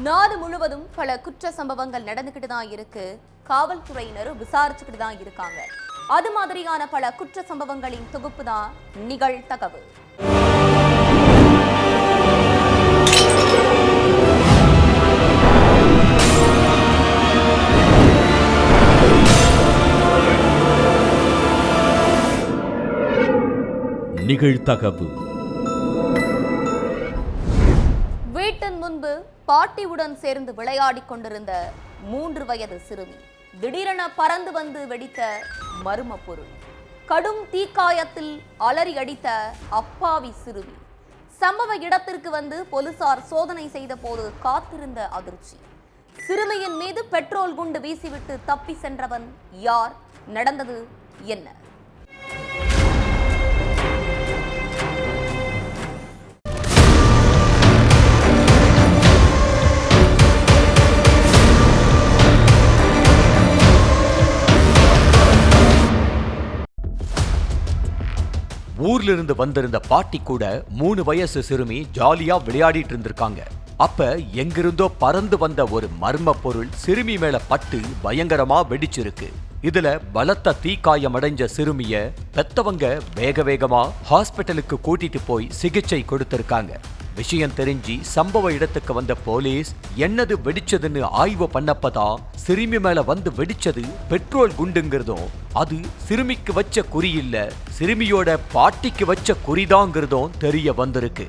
நாடு முழுவதும் பல குற்ற சம்பவங்கள் நடந்துகிட்டு தான் இருக்கு. காவல்துறையினரும் விசாரிச்சுக்கிட்டு தான் இருக்காங்க. அது மாதிரியான பல குற்ற சம்பவங்களின் தொகுப்பு தான் நிகழ்தகவு. நிகழ்தகவு. வீட்டின் முன்பு பாட்டியுடன் சேர்ந்து விளையாடிக் கொண்டிருந்த 3 வயது சிறுமி திடீரென பறந்து வந்து வெடித்த மர்ம பொருள். கடும் தீக்காயத்தில் அலறி அடித்த அப்பாவி சிறுமி. சம்பவ இடத்திற்கு வந்து போலீசார் சோதனை செய்த போது காத்திருந்த அதிர்ச்சி. சிறுமியின் மீது பெட்ரோல் குண்டு வீசிவிட்டு தப்பி சென்றவன் யார்? நடந்தது என்ன? ஊர்ல இருந்து வந்திருந்த பாட்டி கூட 3 வயசு சிறுமி ஜாலியா விளையாடிட்டு இருந்திருக்காங்க. அப்ப எங்கிருந்தோ பறந்து வந்த ஒரு மர்ம பொருள் சிறுமி மேல பட்டு பயங்கரமா வெடிச்சிருக்கு. இதுல பலத்த தீக்காயமடைஞ்ச சிறுமிய பெத்தவங்க வேக வேகமா ஹாஸ்பிட்டலுக்கு கூட்டிட்டு போய் சிகிச்சை கொடுத்திருக்காங்க. விஷயம் தெரிஞ்சு சம்பவ இடத்துக்கு வந்த போலீஸ் என்னது வெடிச்சதுன்னு ஆய்வு பண்ணப்பதான் சிறுமி மேல வந்து வெடிச்சது பெட்ரோல் குண்டுங்கிறதும் அது சிறுமிக்கு வச்ச குறி இல்ல, சிறுமியோட பாட்டிக்கு வச்ச குறிதாங்கிறதும் தெரிய வந்திருக்கு.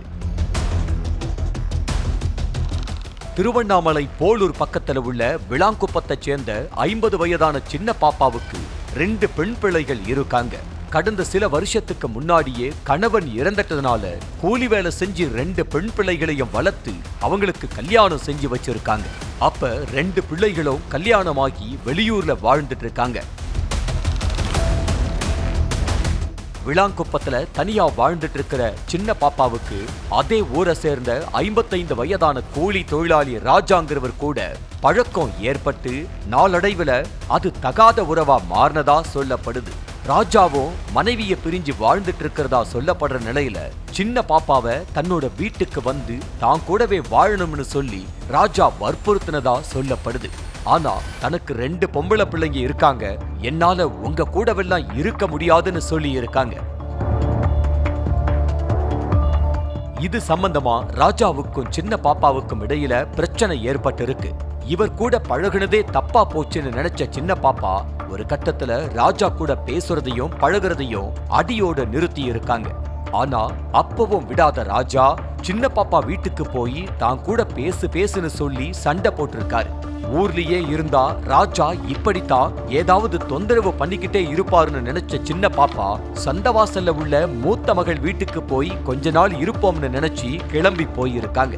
திருவண்ணாமலை போலூர் பக்கத்துல உள்ள விளாங்குப்பத்தை சேர்ந்த 50 வயதான சின்ன பாப்பாவுக்கு 2 பெண் பிள்ளைகள் இருக்காங்க. கடந்த சில வருஷத்துக்கு முன்னாடியே கணவன் இறந்துட்டதுனால கூலி வேலை செஞ்சு 2 பெண் பிள்ளைகளையும் வளர்த்து அவங்களுக்கு கல்யாணம் செஞ்சு வச்சிருக்காங்க. அப்ப 2 பிள்ளைகளும் கல்யாணமாகி வெளியூர்ல வாழ்ந்துட்டு இருக்காங்க. விளாங்குப்பத்துல தனியா வாழ்ந்துட்டு இருக்கிற சின்ன பாப்பாவுக்கு அதே ஊரை சேர்ந்த 55 வயதான கூலி தொழிலாளி ராஜாங்கிறவர் கூட பழக்கம் ஏற்பட்டு நாளடைவுல அது தகாத உறவா மாறினதா சொல்லப்படுது. ராஜாவும் மனைவியை பிரிஞ்சு வாழ்ந்துட்டு இருக்கிறதா சொல்லப்படுற நிலையில சின்ன பாப்பாவை தன்னோட வீட்டுக்கு வந்து தான் கூடவே வாழணும்னு சொல்லி ராஜா வற்புறுத்தினதா சொல்லப்படுது. ஆனா தனக்கு 2 பொம்பளை பிள்ளைங்க இருக்காங்க, என்னால உங்க கூடவெல்லாம் இருக்க முடியாதுன்னு சொல்லி இருக்காங்க. இது சம்பந்தமா ராஜாவுக்கும் சின்ன பாப்பாவுக்கும் இடையில பிரச்சனை ஏற்பட்டு இருக்கு. இவர் கூட பழகுனதே தப்பா போச்சுன்னு நினைச்ச சின்ன பாப்பா ஒரு கட்டத்துல ராஜா கூட பேசுறதையும் பழகுறதையும் அடியோட நிறுத்தி இருக்காங்க. ஆனா அப்பவும் விடாத ராஜா சின்ன பாப்பா வீட்டுக்கு போய் தான் கூட பேசுன்னு சொல்லி சண்டை போட்டிருக்காரு. ஊர்லயே இருந்தா ராஜா இப்படித்தான் ஏதாவது தொந்தரவு பண்ணிக்கிட்டே இருப்பாருன்னு நினைச்ச சின்ன பாப்பா சந்தவாசல்ல உள்ள மூத்த மகள் வீட்டுக்கு போய் கொஞ்ச நாள் இருப்போம்னு நினைச்சு கிளம்பி போயிருக்காங்க.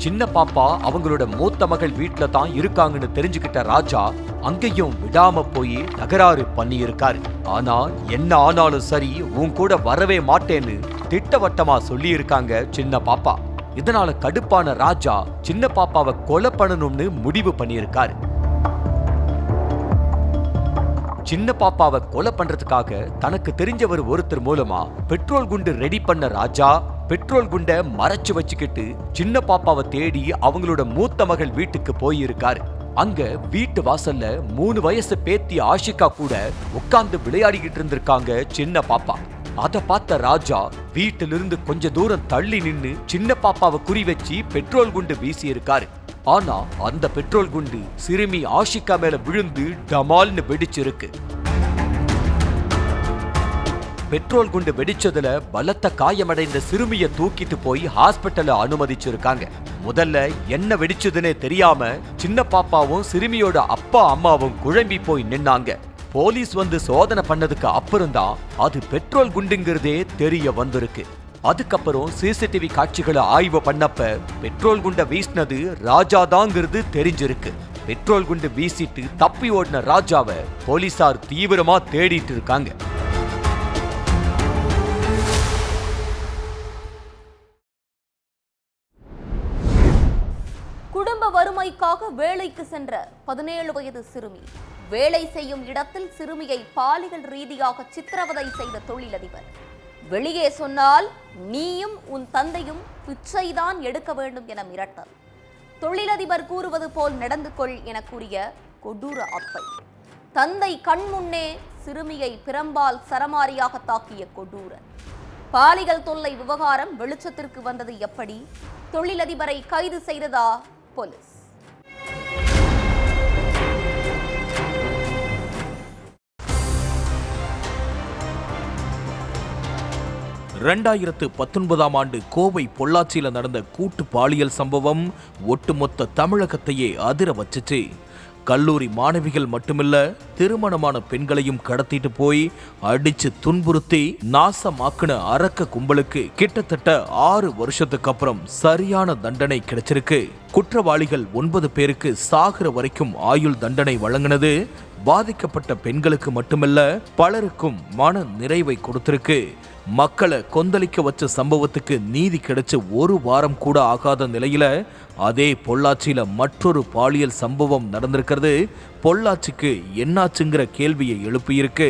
சின்ன பாப்பா அவங்களோட மூத்த மகள் வீட்டுல தான் இருக்காங்கன்னு தெரிஞ்சுக்கிட்ட ராஜா அங்கேயும் விடாம போய் தகராறு பண்ணி இருக்காரு. ஆனா என்ன ஆனாலும் சரி உன் கூட வரவே மாட்டேன்னு திட்டவட்டமா சொல்லி இருக்காங்க சின்ன பாப்பா. இதனால கடுப்பான ராஜா சின்ன பாப்பாவை கொலை பண்ணணும்னு முடிவு பண்ணியிருக்காரு. சின்ன பாப்பாவை கொலை பண்றதுக்காக தனக்கு தெரிஞ்சவர் ஒருத்தர் மூலமா பெட்ரோல் குண்டு ரெடி பண்ண ராஜா பெட்ரோல் குண்டை மறைச்சு வச்சுக்கிட்டு சின்ன பாப்பாவை தேடி அவங்களோட மூத்த மகள் வீட்டுக்கு போயிருக்காரு. அங்க வீட்டு வாசல்ல 3 வயசு பேத்தி ஆஷிகா கூட உட்கார்ந்து விளையாடிக்கிட்டு இருந்திருக்காங்க சின்ன பாப்பா. அத பார்த்த ராஜா வீட்டிலிருந்து கொஞ்ச தூரம் தள்ளி நின்னு சின்ன பாப்பாவை குறி வச்சு பெட்ரோல் குண்டு வீசி இருக்காரு. ஆனா அந்த பெட்ரோல் குண்டு சிறுமி ஆஷிகா மேல விழுந்து டமால்னு வெடிச்சிருக்கு. பெட்ரோல் குண்டு வெடிச்சதுல பலத்த காயமடைந்த சிறுமியை தூக்கிட்டு போய் ஹாஸ்பிட்டல்ல அனுமதிச்சிருக்காங்க. முதல்ல என்ன வெடிச்சதுன்னே தெரியாம சின்ன பாப்பாவும் சிறுமியோட அப்பா அம்மாவும் குழம்பி போய் நின்னாங்க. போலீஸ் வந்து சோதனை பண்ணதுக்கு அப்புறம் தான் அது பெட்ரோல் குண்டுங்கிறதே தெரிய வந்திருக்கு. அதுக்கப்புறம் சிசிடிவி காட்சிகளை ஆய்வு பண்ணப்ப பெட்ரோல் குண்டை வீசினது ராஜா தாங்கிறது தெரிஞ்சிருக்கு. பெட்ரோல் குண்டு வீசிட்டு தப்பி ஓடின ராஜாவை போலீசார் தீவிரமா தேடிட்டு இருக்காங்க. குடும்ப வறுமைக்காக வேலைக்கு சென்ற 17 வயது சிறுமி வேலை செய்யும் இடத்தில் சிறுமியை பாலியல் ரீதியாக சித்திரவதை செய்த தொழிலதிபர். வெளியே சொன்னால் நீயும் உன் தந்தையும் பிச்சைதான் எடுக்க வேண்டும் என மிரட்டல். தொழிலதிபர் கூறுவது போல் நடந்து கொள் என கூறிய கொடூர அத்தை. தந்தை கண்முன்னே சிறுமியை பிரம்பால் சரமாரியாக தாக்கிய கொடூரன். பாலியல் தொல்லை விவகாரம் வெளிச்சத்திற்கு வந்தது எப்படி? தொழிலதிபரை கைது செய்ததா போலீஸ்? ஆண்டு கோவை பொள்ளாச்சியில் நடந்த கூட்டு பாலியல் சம்பவம் ஒட்டுமொத்த தமிழகத்தையே அதிர வச்சுச்சு. கல்லூரி மாணவிகள் மட்டுமில்ல, திருமணமான பெண்களையும் கடத்திட்டு போய் அடிச்சு துன்புறுத்தி நாசமாக்குன அரக்க கும்பலுக்கு கிட்டத்தட்ட 6 வருஷத்துக்கு அப்புறம் சரியான தண்டனை கிடைச்சிருக்கு. குற்றவாளிகள் 9 பேருக்கு சாகிற வரைக்கும் ஆயுள் தண்டனை வழங்கினது பாதிக்கப்பட்ட பெண்களுக்கு மட்டுமல்ல, பலருக்கும் மன நிறைவை கொடுத்திருக்கு. மக்களை கொந்தளிக்க வச்ச சம்பவத்துக்கு நீதி கிடைச்சு 1 வாரம் கூட ஆகாத நிலையில அதே பொள்ளாச்சியில மற்றொரு பாலியல் சம்பவம் நடந்திருக்கிறது. பொள்ளாச்சிக்கு என்னாச்சுங்கிற கேள்வியை எழுப்பியிருக்கு.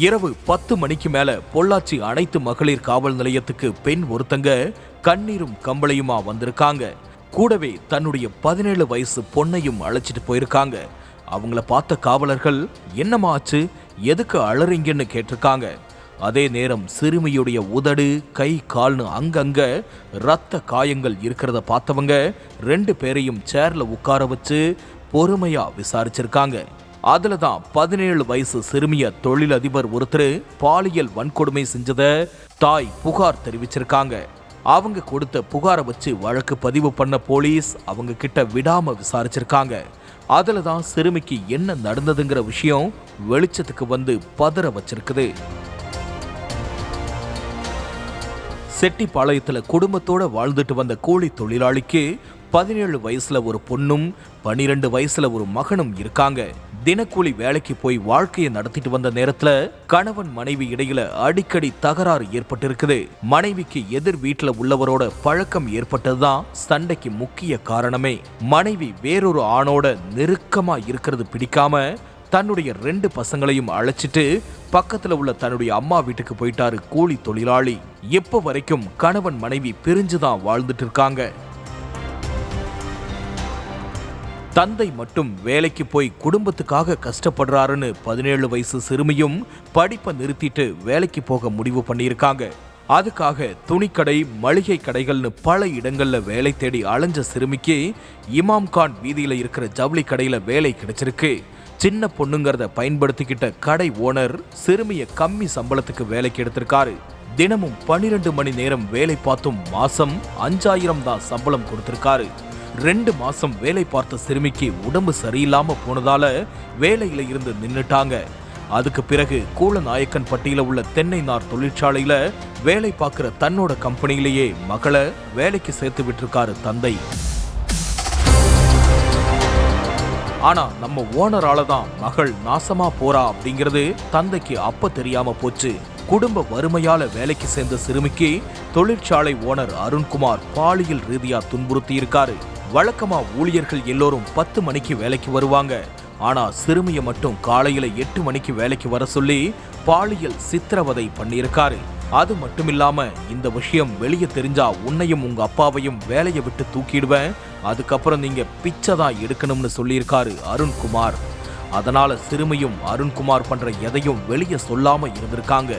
இரவு 10 மணிக்கு மேல பொள்ளாச்சி அனைத்து மகளிர் காவல் நிலையத்துக்கு பெண் ஒருத்தங்க கண்ணீரும் கம்பளையுமா வந்திருக்காங்க. கூடவே தன்னுடைய 17 வயசு பொண்ணையும் அழைச்சிட்டு போயிருக்காங்க. அவங்கள பார்த்த காவலர்கள் என்னம்மா ஆச்சு, எதுக்கு அலறீங்கன்னு கேட்டிருக்காங்க. அதே நேரம் சிறுமியுடைய உதடு, கை, கால்னு அங்கங்க ரத்த காயங்கள் இருக்கிறத பார்த்தவங்க 2 பேரையும் சேர்ல உட்கார வச்சு பொறுமையா விசாரிச்சிருக்காங்க. அதுல தான் 17 வயசு சிறுமிய தொழிலதிபர் ஒருத்தர் பாலியல் வன்கொடுமை செஞ்சத தாய் புகார் தெரிவிச்சிருக்காங்க. அவங்க கொடுத்த புகாரை வச்சு வழக்கு பதிவு பண்ண போலீஸ் அவங்க கிட்ட விடாம விசாரிச்சிருக்காங்க. அதுல தான் சிறுமிக்கு என்ன நடந்ததுங்கிற விஷயம் வெளிச்சத்துக்கு வந்து பதற வச்சிருக்குது. செட்டிப்பாளையத்துல குடும்பத்தோட வாழ்ந்துட்டு வந்த கூலி தொழிலாளிக்கு 17 வயசுல ஒரு பொண்ணும் 12 வயசுல ஒரு மகனும் இருக்காங்க. தினக்கூலி வேலைக்கு போய் வாழ்க்கையை நடத்திட்டு வந்த நேரத்துல கணவன் மனைவி இடையில அடிக்கடி தகராறு ஏற்பட்டிருக்குது. மனைவிக்கு எதிர் வீட்டுல உள்ளவரோட பழக்கம் ஏற்பட்டதுதான் சண்டைக்கு முக்கிய காரணமே. மனைவி வேறொரு ஆணோட நெருக்கமா இருக்கிறது பிடிக்காம தன்னுடைய 2 பசங்களையும் அழைச்சிட்டு பக்கத்துல உள்ள தன்னுடைய அம்மா வீட்டுக்கு போயிட்டாரு கூலி தொழிலாளி. இப்ப வரைக்கும் கணவன் மனைவி பிரிஞ்சுதான் வாழ்ந்துட்டு இருக்காங்க. தந்தை மட்டும் வேலைக்கு போய் குடும்பத்துக்காக கஷ்டப்படுறாருன்னு 17 வயசு சிறுமியும் படிப்பை நிறுத்திட்டு வேலைக்கு போக முடிவு பண்ணியிருக்காங்க. அதுக்காக துணிக்கடை, மளிகை கடைகள்னு பல இடங்கள்ல வேலை தேடி அலைஞ்ச சிறுமிக்கு இமாம் கான் வீதியில இருக்கிற ஜவுளி கடையில வேலை கிடைச்சிருக்கு. சின்ன பொண்ணுங்கிறத பயன்படுத்திக்கிட்ட கடை ஓனர் சிறுமிய கம்மி சம்பளத்துக்கு வேலைக்கு எடுத்திருக்காரு. தினமும் 12 மணி நேரம் வேலை பார்த்தும் மாசம் 5000 தான் சம்பளம் கொடுத்திருக்காரு. 2 மாசம் வேலை பார்த்த சிறுமிக்கு உடம்பு சரியில்லாம போனதால வேலையில இருந்து நின்னுட்டாங்க. அதுக்கு பிறகு கூலநாயக்கன் பட்டியில உள்ள தென்னை நார் தொழிற்சாலையில வேலை பார்க்கிற தன்னோட கம்பெனியிலேயே மகளை வேலைக்கு சேர்த்து விட்டிருக்காரு தந்தை. ஆனா நம்ம ஓனரால தான் மகள் நாசமா போறா அப்படிங்கிறது தந்தைக்கு அப்ப தெரியாம போச்சு. குடும்ப வறுமையால வேலைக்கு சேர்ந்த சிறுமிக்கு தொழிற்சாலை ஓனர் அருண்குமார் பாலியல் ரீதியா துன்புறுத்தி இருக்காரு. வழக்கமா ஊழியர்கள் எல்லோரும் 10 மணிக்கு வேலைக்கு வருவாங்க. ஆனா சிறுமியை மட்டும் காலையில 8 மணிக்கு வேலைக்கு வர சொல்லி பாலியல் சித்திரவதை பண்ணியிருக்காரு. அது மட்டுமில்லாம இந்த விஷயம் வெளியே தெரிஞ்சா உன்னையும் உங்க அப்பாவையும் வேலையை விட்டு தூக்கிடுவேன், அதுக்கப்புறம் நீங்க பிச்சை தான் எடுக்கணும்னு சொல்லியிருக்காரு அருண்குமார். அதனால சிறுமியும் அருண்குமார் பண்ற எதையும் வெளியே சொல்லாம இருந்திருக்காங்க.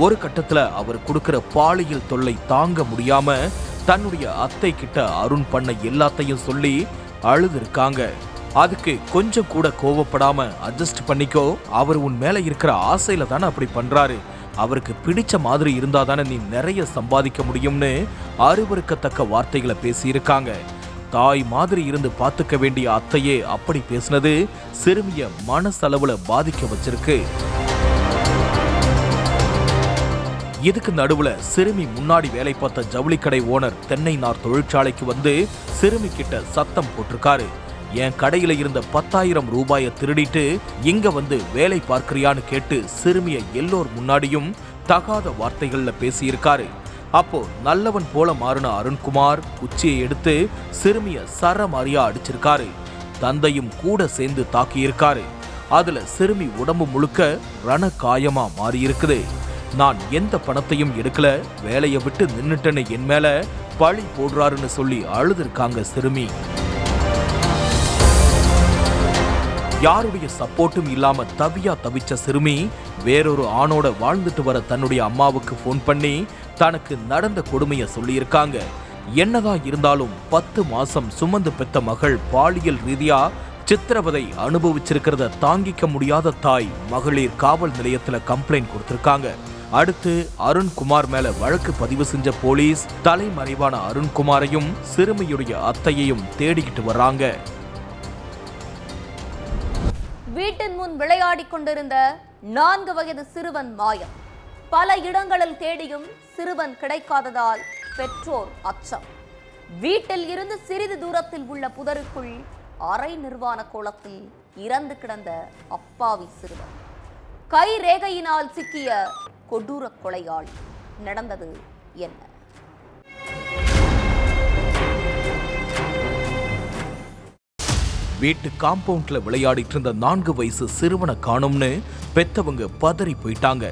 ஒரு கட்டத்துல அவர் கொடுக்கிற பாலியல் தொல்லை தாங்க முடியாம தன்னுடைய அத்தை கிட்ட அருண் பண்ண எல்லாத்தையும் சொல்லி அழுதுருக்காங்க. அதுக்கு கொஞ்சம் கூட கோவப்படாம அட்ஜஸ்ட் பண்ணிக்கோ, அவர் உன் மேல இருக்கிற ஆசையில தானே அப்படி பண்றாரு, அவருக்கு பிடிச்ச மாதிரி இருந்தா தானே நீ நிறைய சம்பாதிக்க முடியும்னு அருவருக்கத்தக்க வார்த்தைகளை பேசியிருக்காங்க. தாய் மாதிரி இருந்து பார்த்துக்க வேண்டிய அத்தையே அப்படி பேசினது சிறுமிய மனசளவுல பாதிக்க வச்சிருக்கு. இதுக்கு நடுவுல சிறுமி முன்னாடி வேலை பார்த்த ஜவுளி கடை ஓனர் தென்னை நார் தொழிற்சாலைக்கு வந்து சிறுமி கிட்ட சத்தம் போட்டிருக்காரு. என் கடையில இருந்த 10,000 ரூபாயை திருடிட்டு இங்க வந்து வேலை பார்க்கிறியான்னு கேட்டு சிறுமிய எல்லோர் முன்னாடியும் தகாத வார்த்தைகள்ல பேசியிருக்காரு. அப்போ நல்லவன் போல மாறின அருண்குமார் குச்சியை எடுத்து சிறுமிய சரமாரியா அடிச்சிருக்காரு. தந்தையும் கூட சேர்ந்து தாக்கியிருக்காரு. அதுல சிறுமி உடம்பு முழுக்க ரணகாயமா மாறி இருக்குது. நான் எந்த பணத்தையும் எடுக்கல, வேலையை விட்டு நின்னுட்டேன்னு என் மேல பழி போடுறாருன்னு சொல்லி அழுதுருக்காங்க சிறுமி. யாருடைய சப்போர்ட்டும் இல்லாம தவிச்ச சிறுமி வேறொரு ஆணோட வாழ்ந்துட்டு வர தன்னுடைய அம்மாவுக்கு போன் பண்ணி தனக்கு நடந்த கொடுமையை சொல்லியிருக்காங்க. என்னதான் இருந்தாலும் 10 மாசம் சுமந்து பெத்த மகள் பாலியல் ரீதியா சித்திரவதை அனுபவிச்சிருக்கிறத தாங்கிக்க முடியாத தாய் மகளிர் காவல் நிலையத்துல கம்ப்ளைண்ட் கொடுத்திருக்காங்க. அடுத்து அருண்குமார் மேல வழக்கு பதிவு செஞ்ச போலீஸ் தலைமறைவான அருண்குமாரையும் சிறுமியுடைய அத்தையையும் தேடிக்கிட்டு வர்றாங்க. வீட்டின் முன் விளையாடிக் கொண்டிருந்த 4 வயது சிறுவன் மாயம். பல இடங்களில் தேடியும் சிறுவன் கிடைக்காததால் பெற்றோர் அச்சம். வீட்டில் இருந்து சிறிது தூரத்தில் உள்ள புதருக்குள் அரை நிர்வாண கோலத்தில் இறந்து கிடந்த அப்பாவி சிறுவன். கை ரேகையினால் சிக்கிய கொடூர கொலையாளி. நடந்தது என்ன? வீட்டு காம்பவுண்ட்ல விளையாடிட்டு இருந்த 4 வயசு சிறுவனை காணும்னு பெத்தவங்க பதறி போயிட்டாங்க.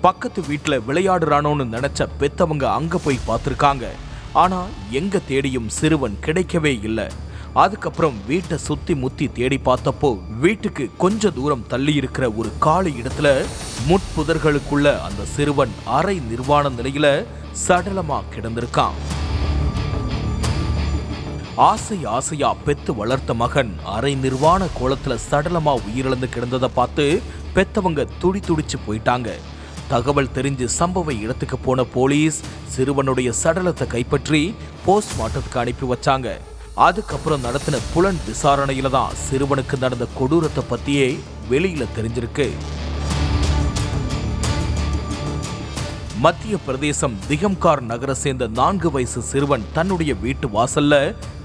பக்கத்து வீட்டுல விளையாடுறானோன்னு நினைச்ச பெத்தவங்க அங்க போய் பார்த்திருக்காங்க. ஆனா எங்க தேடியும் சிறுவன் கிடைக்கவே இல்லை. அதுக்கப்புறம் வீட்டை சுத்தி முத்தி தேடி பார்த்தப்போ வீட்டுக்கு கொஞ்ச தூரம் தள்ளி இருக்கிற ஒரு காலி இடத்துல முட்புதர்களுக்குள்ள அந்த சிறுவன் அரை நிர்வாண நிலையில சடலமா கிடந்திருக்கான். ஆசையா பெத்து வளர்த்த மகன் அரை நிர்வாண கோலத்துல சடலமா உயிரிழந்து கிடந்ததை பார்த்து பெத்தவங்க துடிச்சு போயிட்டாங்க. தகவல் தெரிஞ்சு சம்பவ இடத்துக்கு போன போலீஸ் சிறுவனுடைய சடலத்தை கைப்பற்றி போஸ்ட்மார்ட்டத்துக்கு அனுப்பி வச்சாங்க. அதுக்கப்புறம் நடத்தின புலன் விசாரணையில தான் சிறுவனுக்கு நடந்த கொடூரத்தை பத்தியே வெளியில தெரிஞ்சிருக்கு. மத்திய பிரதேசம் திகம்கார் நகரை சேர்ந்த 4 வயசு சிறுவன் தன்னுடைய வீட்டு வாசல்ல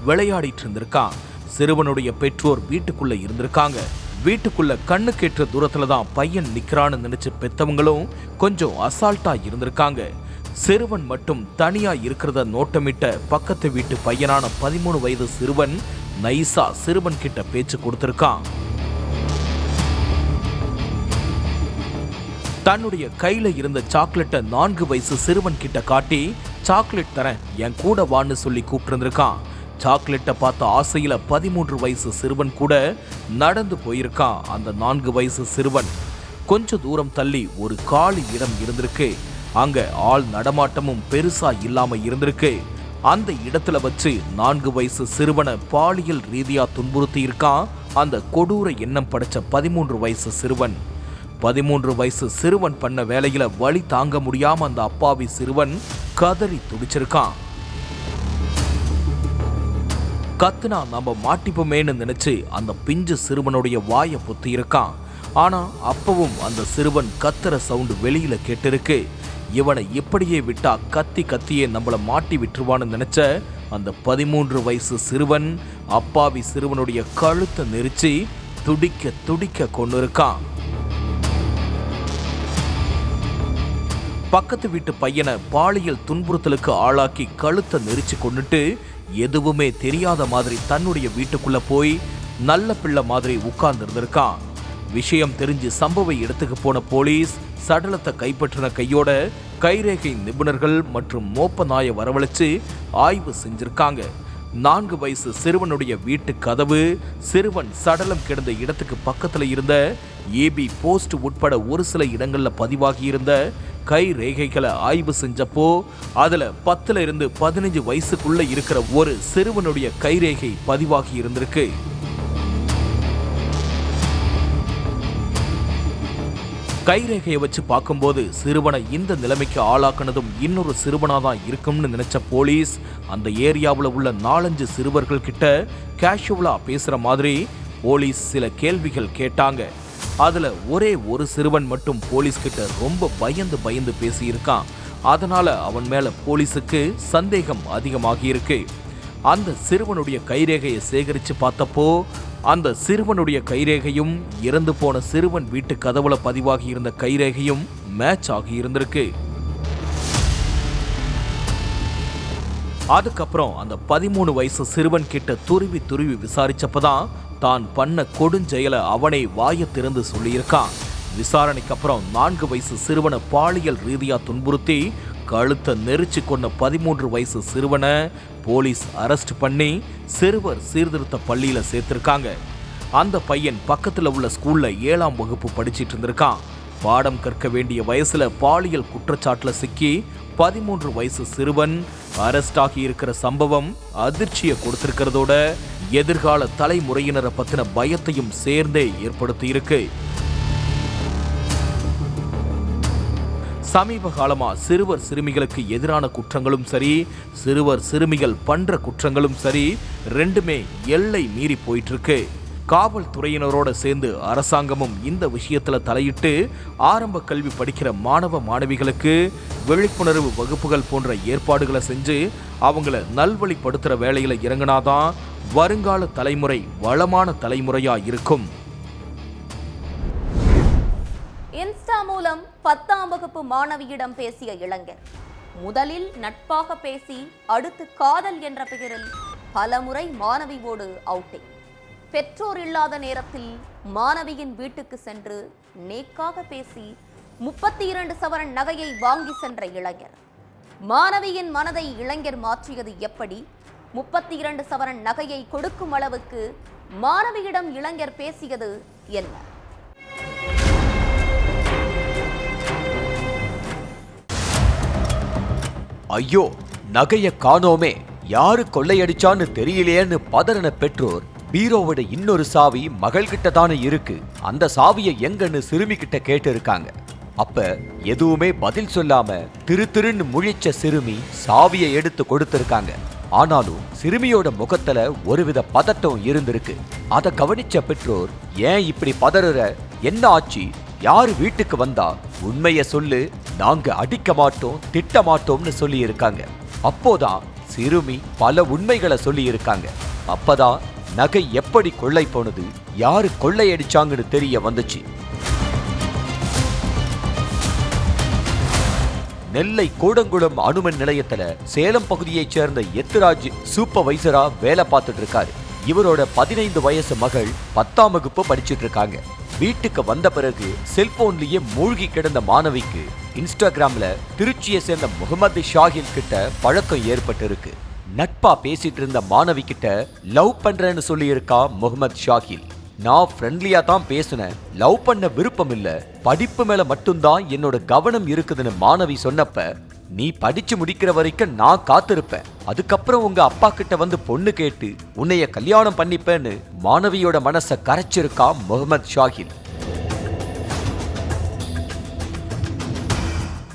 விளையாடிட்டு இருந்திருக்கான். சிறுவனுடைய பெற்றோர் வீட்டுக்குள்ள இருந்திருக்காங்க. வீட்டுக்குள்ள கண்ணுக்கேற்ற தூரத்துல தான் பையன் நிக்கிறான்னு நினைச்சு பெத்தவங்களும் கொஞ்சம் அசால்ட்டா இருந்திருக்காங்க. சிறுவன் மட்டும் தனியா இருக்கிறத நோட்டமிட்ட பக்கத்து வீட்டு பையனான 13 வயது சிறுவன் நைசா சிறுவன் கிட்ட பேச்சு கொடுத்திருக்கான். தன்னுடைய கையில இருந்த சாக்லேட்டை 4 வயசு சிறுவன் கிட்ட காட்டி சாக்லேட் தரேன் என் கூட வான்னு சொல்லி கூப்பிட்டு சாக்லேட்டை பார்த்த ஆசையில 13 வயசு சிறுவன் கூட நடந்து போயிருக்கான். அந்த 4 வயசு சிறுவன் கொஞ்ச தூரம் தள்ளி ஒரு காலி இடம் இருந்திருக்கு. அங்க ஆள் நடமாட்டமும் பெருசா இல்லாம இருந்திருக்கு. அந்த இடத்துல வச்சு 4 வயசு சிறுவனை பாலியல் ரீதியா துன்புறுத்தி இருக்கான் அந்த கொடூர எண்ணம் படைச்ச 13 வயசு சிறுவன். 13 வயசு சிறுவன் பண்ண வேலையில வலி தாங்க முடியாம அந்த அப்பாவி சிறுவன் கதறி துடிச்சிருக்கான். கத்துனா நம்ம மாட்டிப்போமேன்னு நினைச்சு அந்த பிஞ்சு சிறுவனுடைய வாயை பொத்தி இருக்கான். ஆனா அப்பவும் அந்த சிறுவன் கத்துற சவுண்டு வெளியில கேட்டிருக்கு. இவனை இப்படியே விட்டா கத்தியே நம்மள மாட்டி விட்டுருவான்னு நினைச்ச அந்த 13 வயசு சிறுவன் அப்பாவி சிறுவனுடைய கழுத்தை நெரிச்சு துடிக்க கொண்டு இருக்கான். பக்கத்து வீட்டு பையனை பாலியல் துன்புறுத்தலுக்கு ஆளாக்கி கழுத்தை நெரிச்சு கொண்டுட்டு எதுவுமே தெரியாத மாதிரி தன்னுடைய வீட்டுக்குள்ள போய் நல்ல பிள்ளை மாதிரி உட்கார்ந்து இருந்திருக்கான். விஷயம் தெரிஞ்சு சம்பவ இடத்துக்கு போன போலீஸ் சடலத்தை கைப்பற்றின கையோட கைரேகை நிபுணர்கள் மற்றும் மோப்ப நாயை வரவழைச்சு ஆய்வு செஞ்சிருக்காங்க. 4 வயசு சிறுவனுடைய வீட்டு கதவு, சிறுவன் சடலம் கிடந்த இடத்துக்கு பக்கத்துல இருந்த ஏபி போஸ்ட் உட்பட ஒரு சில இடங்கள்ல பதிவாகி இருந்த கை ரேகைகளை ஆய்வு செஞ்சப்போ அதுல 10 இருந்து 15 வயசுக்குள்ள இருக்கிற ஒரு சிறுவனுடைய கைரேகை பதிவாகி இருந்திருக்கு. கைரேகையை வச்சு பார்க்கும்போது சிறுவனை இந்த நிலைமைக்கு ஆளாக்குனதும் இன்னொரு சிறுவனாதான் இருக்கும்னு நினைச்ச போலீஸ் அந்த ஏரியாவில் உள்ள 4-5 சிறுவர்கள் கிட்ட கேஷுவலா பேசுற மாதிரி போலீஸ் சில கேள்விகள் கேட்டாங்க. அதுல ஒரே ஒரு சிறுவன் மட்டும் போலீஸ் கிட்ட ரொம்ப பயந்து பேசியிருக்கான். அதனால அவன் மேல போலீஸுக்கு சந்தேகம் அதிகமாகி இருக்கு. அந்த சிறுவனுடைய கைரேகையை சேகரிச்சு பார்த்தப்போ அந்த சிறுவனுடைய கைரேகையும் இறந்து போன சிறுவன் வீட்டு கதவுல பதிவாகி இருந்த கைரேகையும் மேட்ச் ஆகி இருந்திருக்கு. அதுக்கப்புறம் அந்த 13 வயசு சிறுவன் கிட்ட துருவி துருவி விசாரிச்சப்பதான் தான் பண்ண கொடுஞ்செயலை அவனே வாயை திறந்து சொல்லியிருக்கான். விசாரணைக்கு அப்புறம் 4 வயசு சிறுவனை பாலியல் ரீதியா துன்புறுத்தி கழுத்தை நெரிச்சு கொண்ட 13 வயசு சிறுவனை போலீஸ் அரெஸ்ட் பண்ணி சிறுவர் சீர்திருத்த பள்ளியில சேர்த்திருக்காங்க. அந்த பையன் பக்கத்துல உள்ள ஸ்கூல்ல 7ஆம் வகுப்பு படிச்சிட்டு இருந்திருக்கான். பாடம் கற்க வேண்டிய வயசுல பாலியல் குற்றச்சாட்டுல சிக்கி 13 வயசு சிறுவன் அரெஸ்ட் ஆகி இருக்கிற சம்பவம் அதிர்ச்சியை கொடுத்திருக்கிறதோட எதிர்கால தலைமுறையினரை பத்தின பயத்தையும் சேர்ந்தே ஏற்படுத்தி இருக்கு. சமீப காலமா சிறுவர் சிறுமிகளுக்கு எதிரான குற்றங்களும் சரி, சிறுவர் சிறுமிகள் பண்ற குற்றங்களும் சரி, ரெண்டுமே எல்லை மீறி போயிட்டு இருக்கு. காவல்துறையினரோட சேர்ந்து அரசாங்கமும் இந்த விஷயத்துல தலையிட்டு ஆரம்ப கல்வி படிக்கிற மாணவ மாணவிகளுக்கு விழிப்புணர்வு வகுப்புகள் போன்ற ஏற்பாடுகளை செஞ்சு அவங்கள நல்வழிப்படுத்துற வேலையில இறங்கினாதான் வருங்கால தலைமுறை வளமான தலைமுறையா இருக்கும். இன்ஸ்டா மூலம் 10ஆம் வகுப்பு மாணவியிடம் பேசிய இளைஞர். முதலில் நட்பாக பேசி அடுத்து காதல் என்ற பெயரில் பலமுறை மாணவியோடு அவுட்டிங். பெற்றோர் இல்லாத நேரத்தில் மாணவியின் வீட்டுக்கு சென்று நேக்காக பேசி 32 சவரன் நகையை வாங்கி சென்ற இளைஞர். மாணவியின் மனதை இளைஞர் மாற்றியது எப்படி? 32 சவரன் நகையை கொடுக்கும் அளவுக்கு மாணவியிடம் இளைஞர் பேசியது என்ன? ஐயோ, நகைய காணோமே, யாரு கொள்ளையடிச்சான்னு தெரியலையேன்னு பதறின பெற்றோர் பீரோவோட இன்னொரு சாவி மகள்கிட்ட தானே இருக்கு, அந்த சாவியை எங்கன்னு சிறுமி கிட்ட கேட்டு இருக்காங்க. அப்ப எதுவுமே பதில் சொல்லாம திருன்னு முழிச்ச சிறுமி சாவியை எடுத்து கொடுத்திருக்காங்க. ஆனாலும் சிறுமியோட முகத்துல ஒருவித பதட்டம் இருந்திருக்கு. அதை கவனிச்ச பெற்றோர், ஏன் இப்படி பதறுற, என்ன ஆச்சு, யாரு வீட்டுக்கு வந்தா, உண்மைய சொல்லு, நாங்க அடிக்க மாட்டோம் திட்ட மாட்டோம்னு சொல்லி இருக்காங்க. அப்போதான் சிறுமி பல உண்மைகளை சொல்லி இருக்காங்க. அப்பதான் நகை எப்படி கொள்ளை போனது, யாரு கொள்ளையடிச்சாங்கன்னு தெரிய வந்துச்சு. நெல்லை கூடங்குளம் அணுமின் நிலையத்துல சேலம் பகுதியைச் சேர்ந்த எத்துராஜ் சூப்பர்வைசரா வேலை பார்த்துட்டு இருக்காரு. இவரோட 15 வயசு மகள் 10ஆம் வகுப்பு படிச்சுட்டு இருக்காங்க. வீட்டுக்கு வந்த பிறகு செல்போன்லயே மூழ்கி கிடந்த மாணவிக்கு இன்ஸ்டாகிராம்ல திருச்சியை சேர்ந்த முகமது ஷாஹில் கிட்ட பழக்கம் ஏற்பட்டு இருக்கு. நட்பா பேசிட்டு இருந்த மாணவி கிட்ட லவ் பண்றேன்னு சொல்லி இருக்கா முகமது ஷாஹில். நான் ஃப்ரெண்ட்லியா தான் பேசுனேன், லவ் பண்ண விருப்பம் இல்ல, படிப்பு மேல மட்டும்தான் என்னோட கவனம் இருக்குதுன்னு மாணவி சொன்னப்ப, நீ படிச்சு முடிக்கிற வரைக்கும் நான் காத்திருப்பேன், அதுக்கப்புறம் உங்க அப்பா கிட்ட வந்து பொண்ணு கேட்டு உன்னைய கல்யாணம் பண்ணிப்பேன்னு மாணவியோட மனசை கரைச்சிருக்கா முகமது ஷாஹில்.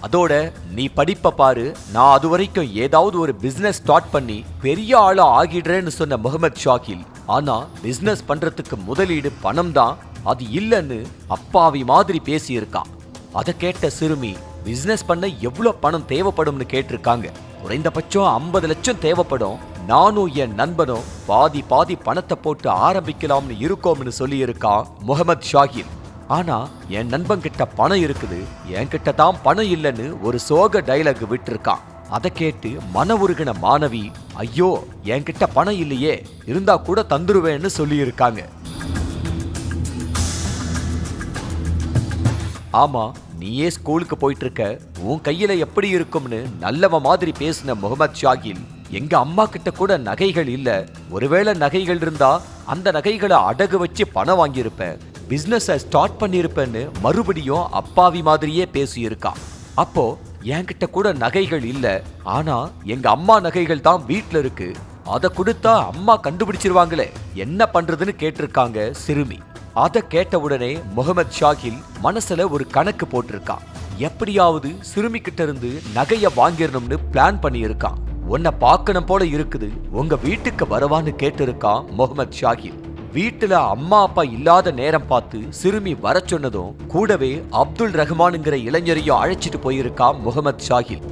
அதோட நீ படிப்ப பாரு, நான் அது வரைக்கும் ஏதாவது ஒரு பிசினஸ் ஸ்டார்ட் பண்ணி பெரிய ஆளா ஆகிடுறேன்னு சொன்ன முகமது ஷாஹில், ஆனா பிசினஸ் பண்றதுக்கு முதலீடு பணம் தான், அது இல்லைன்னு அப்பாவி மாதிரி பேசியிருக்கான். அதை கேட்ட சிறுமி, பிசினஸ் பண்ண எவ்வளவு பணம் தேவைப்படும்னு கேட்டிருக்காங்க. குறைந்தபட்சம் 50 லட்சம் தேவைப்படும், நானும் என் நண்பனும் பாதி பாதி பணத்தை போட்டு ஆரம்பிக்கலாம்னு இருக்கோம்னு சொல்லி இருக்கான் முகமது ஷாஹில். ஆனா என் நண்பன் கிட்ட பணம் இருக்குது, என்கிட்ட தான் பணம் இல்லைன்னு ஒரு சோக டைலாக் விட்டுருக்கான். அதை கேட்டு மன உருகின மாணவி, ஐயோ என்கிட்ட பணம் இல்லையே, இருந்தா கூட தந்துருவேன்னு சொல்லி இருக்காங்க. ஆமா, நீயே ஸ்கூலுக்கு போயிட்டு இருக்க, உன் கையில எப்படி இருக்கும்னு நல்லவ மாதிரி பேசின முகமது ஷாஹில், எங்க அம்மா கிட்ட கூட நகைகள் இல்ல, ஒருவேளை நகைகள் இருந்தா அந்த நகைகளை அடகு வச்சு பணம் வாங்கியிருப்பேன், பிசினஸ் ஸ்டார்ட் பண்ணியிருப்பேன்னு மறுபடியும் அப்பாவி மாதிரியே பேசியிருக்கான். அப்போ என்கிட்ட கூட நகைகள் இல்ல, ஆனா எங்க அம்மா நகைகள் தான் வீட்டுல இருக்கு, அதை கொடுத்தா அம்மா கண்டுபிடிச்சிருவாங்களே, என்ன பண்றதுன்னு கேட்டிருக்காங்க சிறுமி. அதை கேட்ட உடனே முகமது ஷாஹில் மனசுல ஒரு கணக்கு போட்டிருக்கான். எப்படியாவது சிறுமி கிட்ட இருந்து நகைய வாங்கிடணும்னு பிளான் பண்ணியிருக்கான். உன்னை பார்க்கணும் போல இருக்குது, உங்க வீட்டுக்கு வரவான்னு கேட்டிருக்கான் முகமது ஷாஹில். வீட்டுல அம்மா அப்பா இல்லாத நேரம் பார்த்து சிறுமி வர சொன்னதும் கூடவே அப்துல் ரஹ்மான்ங்கிற இளைஞரையும் அழைச்சிட்டு போயிருக்கான் முகமது ஷாஹில்.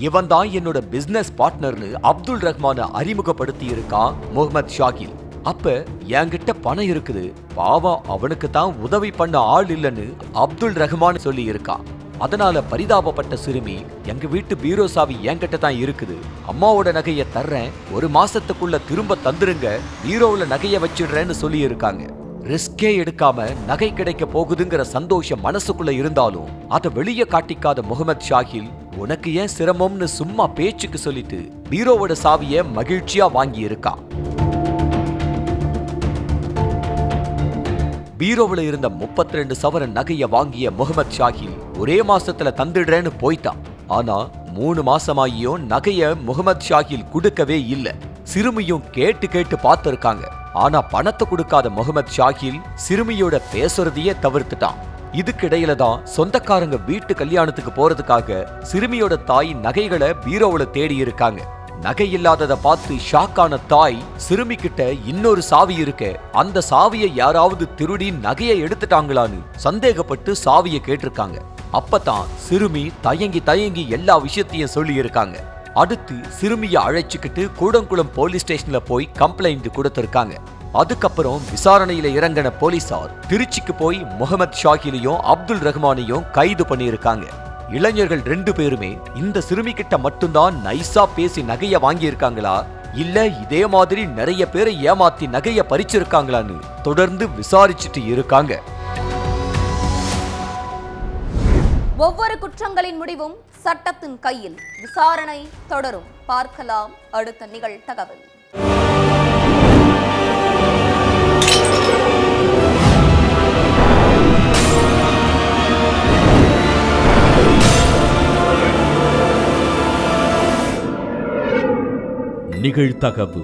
இவன் தான் என்னோட பிசினஸ் பார்ட்னர்னு அப்துல் ரஹ்மான அறிமுகப்படுத்தி இருக்கான் முகமது ஷாஹில். அப்ப என்கிட்ட பணம் இருக்குது, பாவம் அவனுக்கு தான் உதவி பண்ண ஆள் இல்லைன்னு அப்துல் ரஹ்மான் சொல்லி இருக்கான். அதனால பரிதாபப்பட்ட சிறுமி, எங்க வீட்டு பீரோ சாவி என்கிட்ட தான் இருக்குது, அம்மாவோட நகையை தர்றேன், ஒரு மாசத்துக்குள்ள திரும்ப தந்துருங்க, பீரோவுல நகையை வச்சிடுறேன்னு சொல்லி இருக்காங்க. ரிஸ்கே எடுக்காம நகை கிடைக்க போகுதுங்கிற சந்தோஷம் மனசுக்குள்ள இருந்தாலும் அதை வெளியே காட்டிக்காத முகமது ஷாகில், உனக்கு ஏன் சிரமம்னு சும்மா பேச்சுக்கு சொல்லிட்டு பீரோவோட சாவியை மகிழ்ச்சியா வாங்கி இருக்கான். பீரோவில் இருந்த 32 சவரன் நகையை வாங்கிய முகமது ஷாகில் ஒரே மாசத்துல தந்துடுறேன்னு போயிட்டான். ஆனா 3 மாசமாகியும் நகைய முகமது ஷாகில் கொடுக்கவே இல்ல. சிறுமியும் கேட்டு கேட்டு பார்த்திருக்காங்க. ஆனா பணத்தை கொடுக்காத முகமது ஷாகில் சிறுமியோட பேசுறதையே தவிர்த்துட்டான். இதுக்கிடையில தான் சொந்தக்காரங்க வீட்டு கல்யாணத்துக்கு போறதுக்காக சிறுமியோட தாய் நகைகளை பீரோவுல தேடி இருக்காங்க. நகை இல்லாததை பார்த்து ஷாக்கான தாய் சிறுமி கிட்ட இன்னொரு சாவி இருக்க, அந்த சாவியை யாராவது திருடி நகையை எடுத்துட்டாங்களான்னு சந்தேகப்பட்டு சாவியை கேட்டிருக்காங்க. அப்பதான் சிறுமி தயங்கி தயங்கி எல்லா விஷயத்தையும் சொல்லி இருக்காங்க. அடுத்து சிறுமியை அழைச்சுக்கிட்டு கூடங்குளம் போலீஸ் ஸ்டேஷன்ல போய் கம்ப்ளைண்ட் கொடுத்திருக்காங்க. அதுக்கப்புறம் விசாரணையில இறங்கின போலீசார் திருச்சிக்கு போய் முகமது ஷாகிலையும் அப்துல் ரஹ்மானையும் கைது பண்ணியிருக்காங்க. இளைஞர்கள் 2 பேருமே இந்த சிறுமி கிட்ட மட்டும்தான் நைஸா பேசி நகைய வாங்கி இருக்காங்களா, இல்ல இதே மாதிரி நிறைய பேரை ஏமாத்தி நகைய பறிச்சிருக்காங்களான்னு தொடர்ந்து விசாரிச்சுட்டு இருக்காங்க. ஒவ்வொரு குற்றங்களின் முடிவும் சட்டத்தின் கையில். விசாரணை தொடரும். பார்க்கலாம் அடுத்த நிகழ்தகவல். நிகழ்தகவு